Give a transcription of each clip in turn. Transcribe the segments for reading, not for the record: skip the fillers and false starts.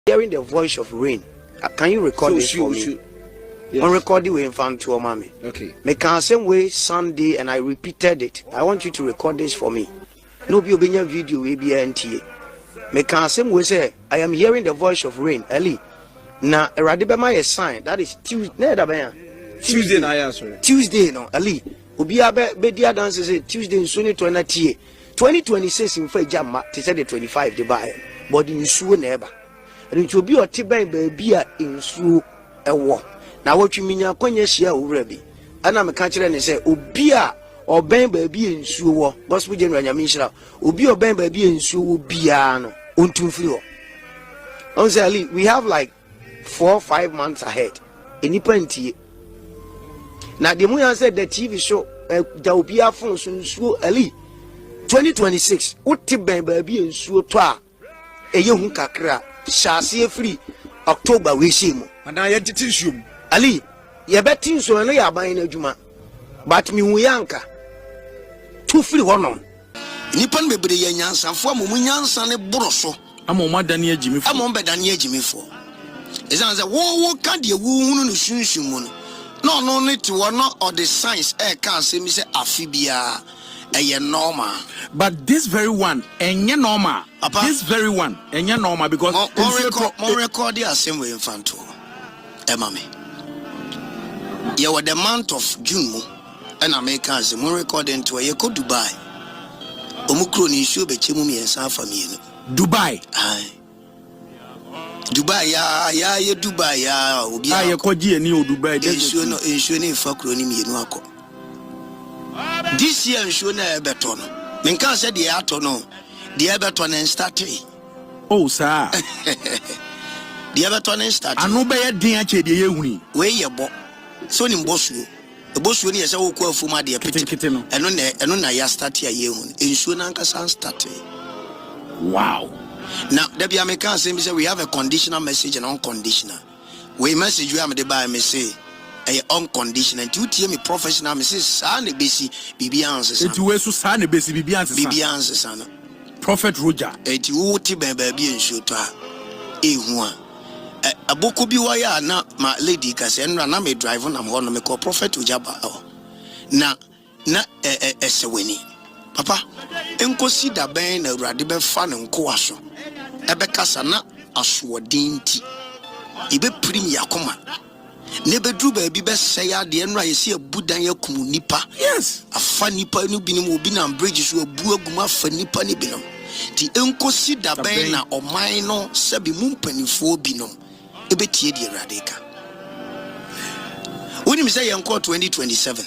hearing the voice of rain. Can you record this for me? Yes. On recording we infant to mommy. Okay. Make the same way Sunday and I repeated it. I want you to record this for me. No be obenya video we be NTA. Make the same way say I am hearing the voice of rain. Eli. Na erade be my sign. That is Tuesday. Tuesday na ya sorry. Tuesday no. Eli. Obi be dia dance say Tuesday so ni 2026 in fa jama te say the 25 the buy. But in suo na eba. And it will be a tiban baby in suo ewo. Na what you mean, Konya Shia Urabi. And I'm a catcher and say, Ubia or Ben baby in Suo, Gospel General Yamisha, Ubi or Ben baby in Suo Biano, Untumfio. Honestly, we have like 4 or 5 months ahead. In Nipanti. Now, the Muya said the TV show, there will be a phone soon, Suo Ali 2026. Uti Ben baby in Suo Toa, a young kakra, shall see free October we see mu. And I teach you. Ali, ye betting so no ya ban adwuma. But me hu yanka. Too free wonon. Nipan bebre ye nyansanfo amu nyansan ne boroso. Amoma dane agimi fo. Amoma bedane agimi fo. Ezan say wo ka de wu hunu no sunsun mu no. No need to no or the science can say me say afibia eye normal. But this very one enye normal. Papa, this very one enye normal because more record the same way infanto. Emame. You were the month of June, and Americans, more recording to a go Dubai. Omukroni show be chimumi and South family. Dubai. Aye. Dubai, ya, Dubai, ya, Obi. I koji any Dubai. Insuring for crony no. This year, insuring a beton. Minka said the atono, the Everton and started. Oh, sir. The Everton and started. I know by a dear Chedi. Where you bought. So in Bossu, the Bossu is a whole for my dear Petitino, and on I start here, in Sunanka San started. Wow. Now, the American says we have a conditional message and unconditional. We message you am the by me say a unconditional and you tell me professional message, San Bisi, Bibi answers. It was Susan Bisi Bibi answers. Prophet Roja. It would be baby and shoot her. A book be wire na my lady Cassandra na me drive on am me call Prophet Ujaba. Na esewini. Papa, enkosi da ben na urade be fa ne nko aso. Ebe kasa na aswodin ti. Ibe prim yakoma. Ne bedru ba bi be sey ade enra yesi abudan yakum nipa. Yes. Afa nipa no binim obi na bridge so abu aguma afa nipa ne binom. Ti enkosi da ben na oman no sebi mumpanifo binom. Ebetie di radika. When you say yanko 2027.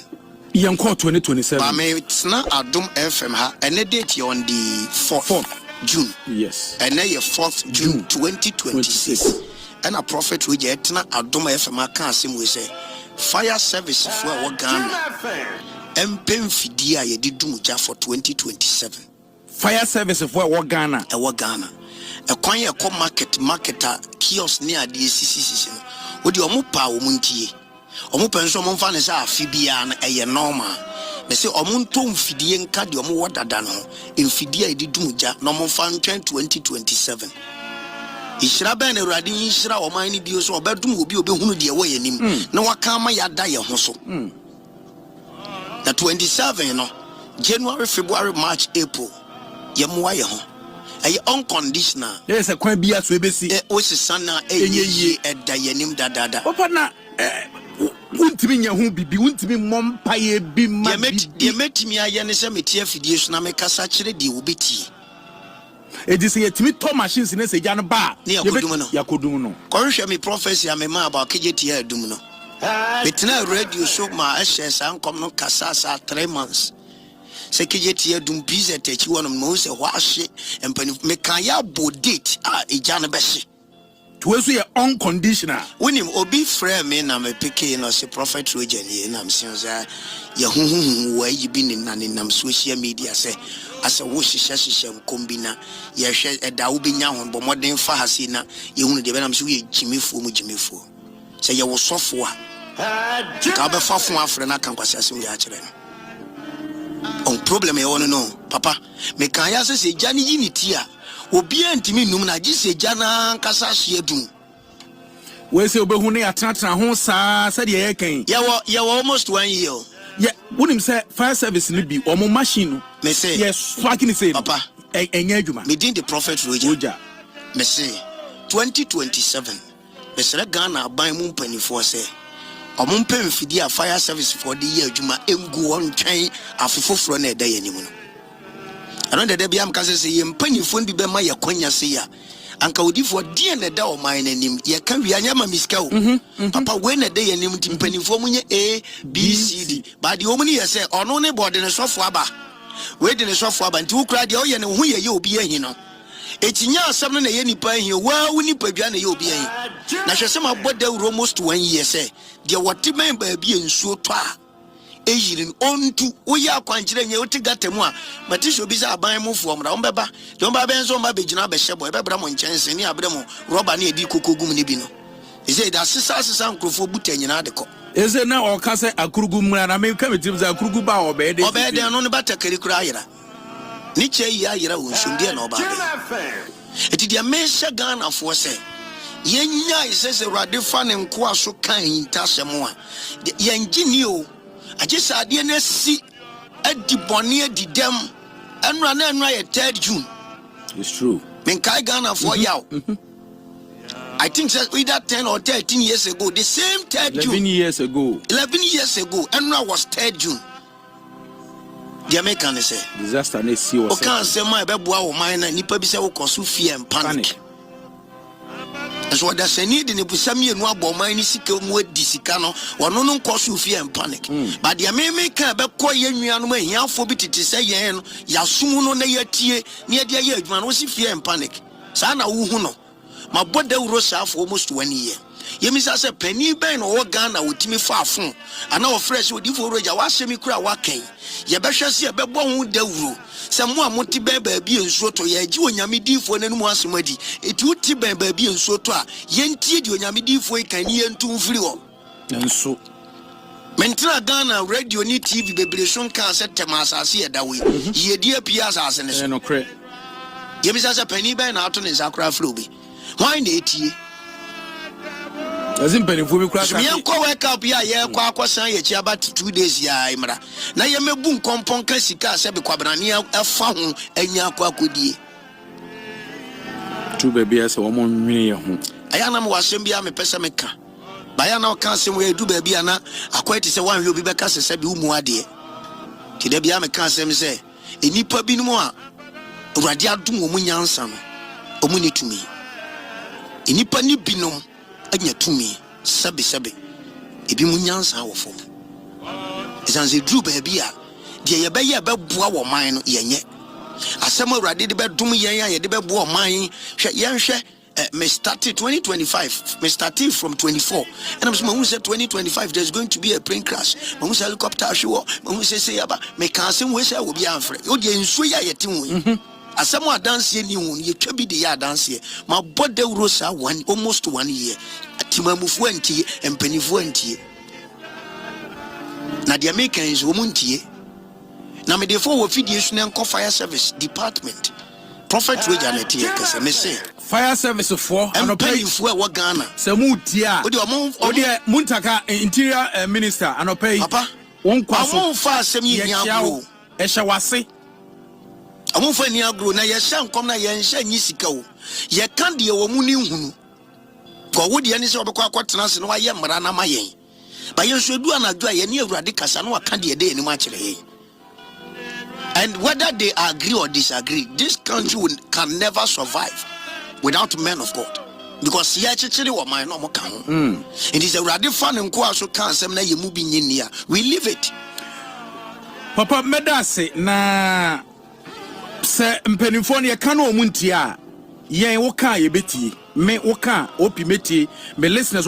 Yanko 2027. But me it's not Adum FM ha and the date on the 4th June. Yes. And then 4th June 2026. And a prophet we get na Adum FM ha can sim we say fire service for our Ghana. Empem fidia ye di dumuja for 2027. Fire service for our Ghana. Our Ghana. A kwanye ko marketer kiosk near the CCC. Wodi omo pa omuntie. Omo penso omo fa ne sa afibia na eye normal. Me say omo nto mfidie nka de omo wodada no. Mfidie edi dumuja na omo fa 2027. Ishira ben Awurade ishira oman ni bio so obedum obi obehunu de wo yanim. Na waka ma yada ye ho so. The 27 no. January, February, March, April. Yemwa ye ho. Ay unconditional. Yes, a quite be as we see. Sana ye at Dayanim Dada. Open won't mean your home be won't be mom pie be my met me. I yanisamitia fidiation. I make a saturate the ubiti. It is a timid top machines in a Jan bar. Yakuduno. Correct me prophecy. I'm a man about KJT Dumno. It's now radio show my ashes and come no Casasa 3 months. Sekejeti dum bize techi wonom no se hwahye empani mekanya bodate e jana beshi to so ye unconditional wonim obi frame me na me peke no se prophet Roja ni na msenza ye huhuhu wa yi bi ni nam social media se asa wo hihye nkombina ye hwe eda wo benya ho bo modern fa hase na ye hunu de be nam so ye jimefo se ye wo sofo a ka be fa fun afre na kan kwase ase wo ya kire on problem e wono no papa me kan ya se jani unity a obi antimi num na gise jana nkasa hye we say obehune atratra ho saa said ye ken ye almost 1 year. Yeah, wouldn't say fire service ni bi omo machine Me say yes fucking the same papa enye adwuma me din the prophet Roja me say 2027 me sere Ghana ban mu mpanifo say omo mpem fidi a fire service for the year adwuma engu won twen afofoforo na eda yanim no ano de bia am ka say ye mpanifo bi be ma ye kwanya say ya anka odifo die na da o man nanim ye ka wi anya ma miska o papa we na da yanim ti mpanifo munye A B C D ba de o mu ne ye say ono ne bode ne sofo aba we de ne sofo aba nti ukura de o ye ne ho ye obi ahi no etinya asam na ye nipa ahi wa wu nipa dua na ye obi ahi na hwese ma bode almost 1 year say de wote man ba bi ensuo to a eyirin ontu woyɛ akwankyerɛ nyɛ wote gatemu a matisho bi sɛ aban mu fo mra wombɛba de womba benso mba begina bɛhyɛ bɔ ɛbɛbra mo nkyɛnse ne abrɛ mo rɔba ne edi kokogum ne bi no ɛsɛ da sesa nkrofo buta nyina de kɔ ɛsɛ na ɔka sɛ akurugu mra na me ka metim sɛ akurugu ba ɔbɛɛde no ne bata karikura ayera ne kyɛ yi ayera wo nsomdeɛ na ɔba ɛti deɛ mehyɛ Ghanafoɔ sɛ yɛnya isɛ sɛ Awurade fa ne nkoa so kan hintasɛm a yɛngye ni o agisa ade na si adibone adidam enra na enra ye 3rd June. It's true. Men kai Ghana for yaw. I think that either 10 or 13 years ago, the same 3rd June. 11 years ago. 11 years ago, enra was 3rd June. The American say disaster na see was. O kan say my be boa wo man na nipa bi say wo koso fear and panic. So what does need in a busami no aboma ni sika mu adi sika no wono no nkoso fear and panic but the American be kɔ ye nuanu ma hiafo bi tete sɛ yɛn no yasum no na yatie na yɛde ayɛ adwuma no si fear and panic saa na wo hu no ma boda wuro saa for almost 1 year yemisa sɛ pani bɛn no wɔ Ghana wotimi fa afon ana wo fresh odifo Roja wa hyɛ mi kura wa kan yɛbɛhwɛ sɛ yɛbɛbɔ ho dawuro sɛ mo a mote bɛn baabi ensuo to yɛgye onyame difo nanim asɛm adi eti wote bɛn baabi ensuo to a yɛntie di onyame difo kan ni yɛntu mfiri hɔ nso mentra Ghana radio ni TV bebre so nka sɛ tem asase yɛda we yɛdi apia asase ne so no kre yɛmisa sɛ pani bɛn na ato ne nsa kora flo bi hwan na etie azim penifo bi kura so me enko wake up ya ye kwa akosan ye chi about 2 days ya imra na ye mebu nkompon ka sika se be kwabrane afa ho anya akwa akodie tu baby ase wo mo nwene ye ho aya na mo wasem bia me pese meka ba ya na o kan sem we du baby ana akwa ti se wan hwe obi beka se bi umu ade ti da bia me kan sem se enipa bi no a Awurade adom omu nyansa no omu ni tumi enipa ni binom anya tumi sabe ebi mu nyansa wo fo esanse dru baby a de ye be boa wo man no yenye asem Awurade de be dum yen a ye de be boa man hwe yen hwe me started 2025 me started from 24 and I'm saying 2025 there's going to be a plane crash we say helicopter show we say yaba me kan sem we say obi amfre o de nsuo ya yete hu asem adanse ni hu ye twa bi de ya adanse ma boda urosa one almost 1 year atimamufu antie empanifu antie na the Americans wo muntie na me defo wo fidie su na nko fire service department prophet Roja na tie kase me say fire service for empanifu e wo Ghana se mu tie a o de muntaka interior minister anopai papa won kwaso amon fa asem yi nya agro e hye wase amon fa ni agro na ye hye nkom na ye hye nyi sika o ye kan de wo mu ni hunu ko wo de ani se obekwa akotena se no wa ye mra na ma yen ba ye nso du anadwo a ye ne Awurade kasa no wa kan de ni ma kire yen. And whether they agree or disagree, this country can never survive without men of God. Because here actually what my normal can. It is a radical and so can some na you moving in here. We leave it. Papa medase na se mpenifo ne ka no muntia yen wo ka ye beti me wo ka opi meti me listeners